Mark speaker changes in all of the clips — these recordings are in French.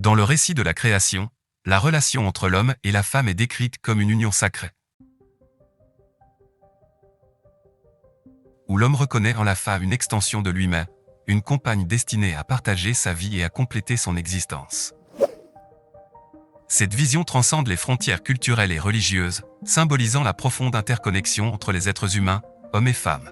Speaker 1: Dans le récit de la création, la relation entre l'homme et la femme est décrite comme une union sacrée, où l'homme reconnaît en la femme une extension de lui-même, une compagne destinée à partager sa vie et à compléter son existence. Cette vision transcende les frontières culturelles et religieuses, symbolisant la profonde interconnexion entre les êtres humains, hommes et femmes.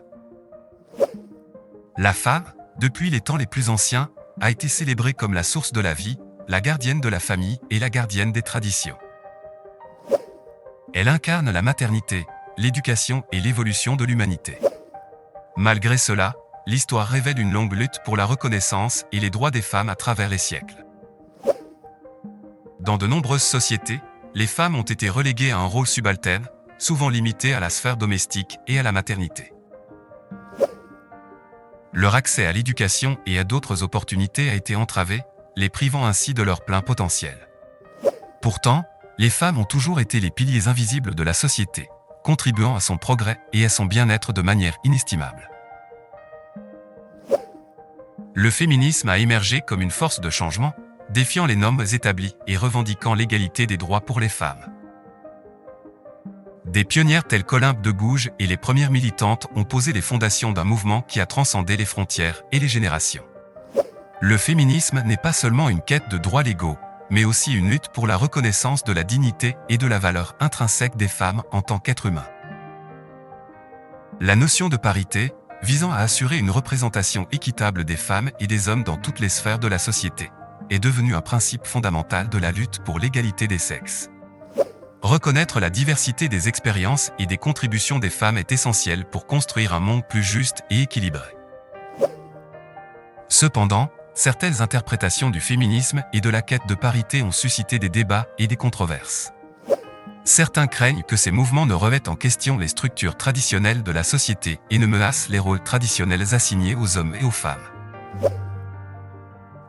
Speaker 1: La femme, depuis les temps les plus anciens, a été célébrée comme la source de la vie, la gardienne de la famille et la gardienne des traditions. Elle incarne la maternité, l'éducation et l'évolution de l'humanité. Malgré cela, l'histoire révèle une longue lutte pour la reconnaissance et les droits des femmes à travers les siècles. Dans de nombreuses sociétés, les femmes ont été reléguées à un rôle subalterne, souvent limité à la sphère domestique et à la maternité. Leur accès à l'éducation et à d'autres opportunités a été entravé, les privant ainsi de leur plein potentiel. Pourtant, les femmes ont toujours été les piliers invisibles de la société, contribuant à son progrès et à son bien-être de manière inestimable. Le féminisme a émergé comme une force de changement, défiant les normes établies et revendiquant l'égalité des droits pour les femmes. Des pionnières telles qu'Olympe de Gouges et les premières militantes ont posé les fondations d'un mouvement qui a transcendé les frontières et les générations. Le féminisme n'est pas seulement une quête de droits légaux, mais aussi une lutte pour la reconnaissance de la dignité et de la valeur intrinsèque des femmes en tant qu'êtres humains. La notion de parité, visant à assurer une représentation équitable des femmes et des hommes dans toutes les sphères de la société, est devenue un principe fondamental de la lutte pour l'égalité des sexes. Reconnaître la diversité des expériences et des contributions des femmes est essentiel pour construire un monde plus juste et équilibré. Cependant, certaines interprétations du féminisme et de la quête de parité ont suscité des débats et des controverses. Certains craignent que ces mouvements ne remettent en question les structures traditionnelles de la société et ne menacent les rôles traditionnels assignés aux hommes et aux femmes.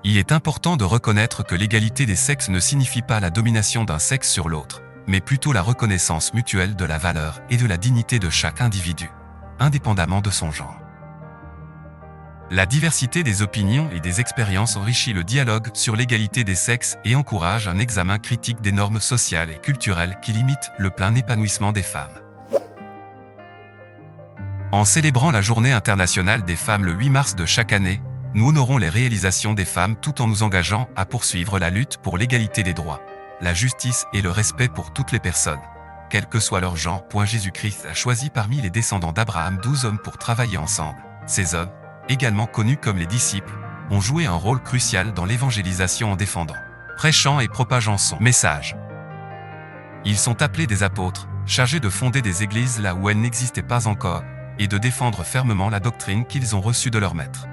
Speaker 1: Il est important de reconnaître que l'égalité des sexes ne signifie pas la domination d'un sexe sur l'autre, mais plutôt la reconnaissance mutuelle de la valeur et de la dignité de chaque individu, indépendamment de son genre. La diversité des opinions et des expériences enrichit le dialogue sur l'égalité des sexes et encourage un examen critique des normes sociales et culturelles qui limitent le plein épanouissement des femmes. En célébrant la Journée internationale des femmes le 8 mars de chaque année, nous honorons les réalisations des femmes tout en nous engageant à poursuivre la lutte pour l'égalité des droits, la justice et le respect pour toutes les personnes, quel que soit leur genre. Jésus-Christ a choisi parmi les descendants d'Abraham 12 hommes pour travailler ensemble. Ces hommes, également connus comme les disciples, ont joué un rôle crucial dans l'évangélisation en défendant, prêchant et propageant son message. Ils sont appelés des apôtres, chargés de fonder des églises là où elles n'existaient pas encore, et de défendre fermement la doctrine qu'ils ont reçue de leur maître.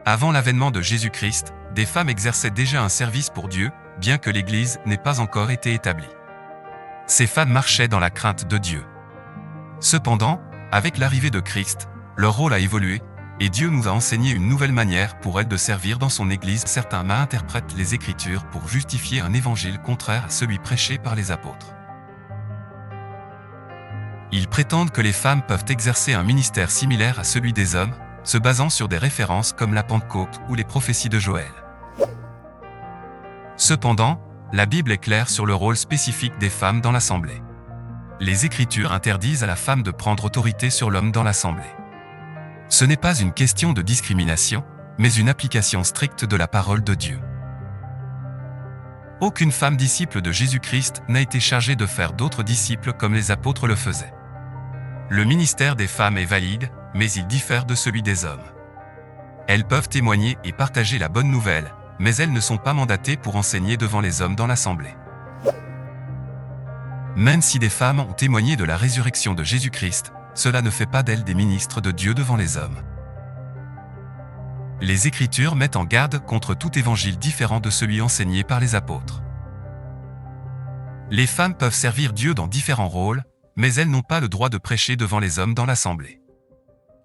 Speaker 1: Avant l'avènement de Jésus-Christ, des femmes exerçaient déjà un service pour Dieu, bien que l'Église n'ait pas encore été établie. Ces femmes marchaient dans la crainte de Dieu. Cependant, avec l'arrivée de Christ, leur rôle a évolué, et Dieu nous a enseigné une nouvelle manière pour elles de servir dans son Église. Certains interprètent les Écritures pour justifier un évangile contraire à celui prêché par les apôtres. Ils prétendent que les femmes peuvent exercer un ministère similaire à celui des hommes, se basant sur des références comme la Pentecôte ou les prophéties de Joël. Cependant, la Bible est claire sur le rôle spécifique des femmes dans l'Assemblée. Les Écritures interdisent à la femme de prendre autorité sur l'homme dans l'Assemblée. Ce n'est pas une question de discrimination, mais une application stricte de la parole de Dieu. Aucune femme disciple de Jésus-Christ n'a été chargée de faire d'autres disciples comme les apôtres le faisaient. Le ministère des femmes est valide, mais il diffère de celui des hommes. Elles peuvent témoigner et partager la bonne nouvelle, mais elles ne sont pas mandatées pour enseigner devant les hommes dans l'Assemblée. Même si des femmes ont témoigné de la résurrection de Jésus-Christ, cela ne fait pas d'elles des ministres de Dieu devant les hommes. Les Écritures mettent en garde contre tout évangile différent de celui enseigné par les apôtres. Les femmes peuvent servir Dieu dans différents rôles, mais elles n'ont pas le droit de prêcher devant les hommes dans l'Assemblée.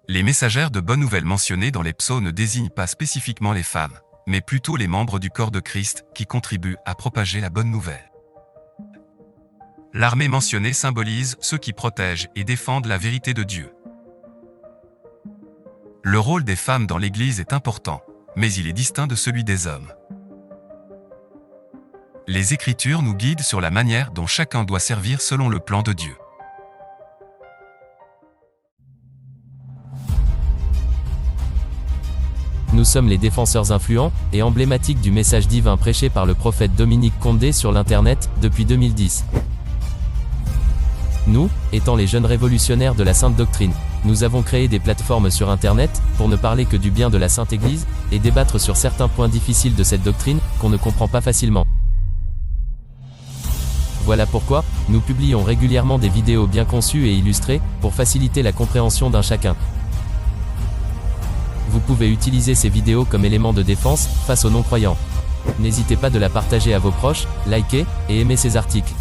Speaker 1: Les messagères de bonnes nouvelles mentionnées dans les psaumes ne désignent pas spécifiquement les femmes, mais plutôt les membres du corps de Christ qui contribuent à propager la bonne nouvelle. L'armée mentionnée symbolise ceux qui protègent et défendent la vérité de Dieu. Le rôle des femmes dans l'Église est important, mais il est distinct de celui des hommes. Les Écritures nous guident sur la manière dont chacun doit servir selon le plan de Dieu.
Speaker 2: Nous sommes les défenseurs influents et emblématiques du message divin prêché par le prophète Dominique Condé sur l'Internet depuis 2010. Nous, étant les jeunes révolutionnaires de la Sainte Doctrine, nous avons créé des plateformes sur Internet pour ne parler que du bien de la Sainte Église et débattre sur certains points difficiles de cette doctrine qu'on ne comprend pas facilement. Voilà pourquoi nous publions régulièrement des vidéos bien conçues et illustrées pour faciliter la compréhension d'un chacun. Vous pouvez utiliser ces vidéos comme élément de défense face aux non-croyants. N'hésitez pas de la partager à vos proches, liker et aimer ces articles.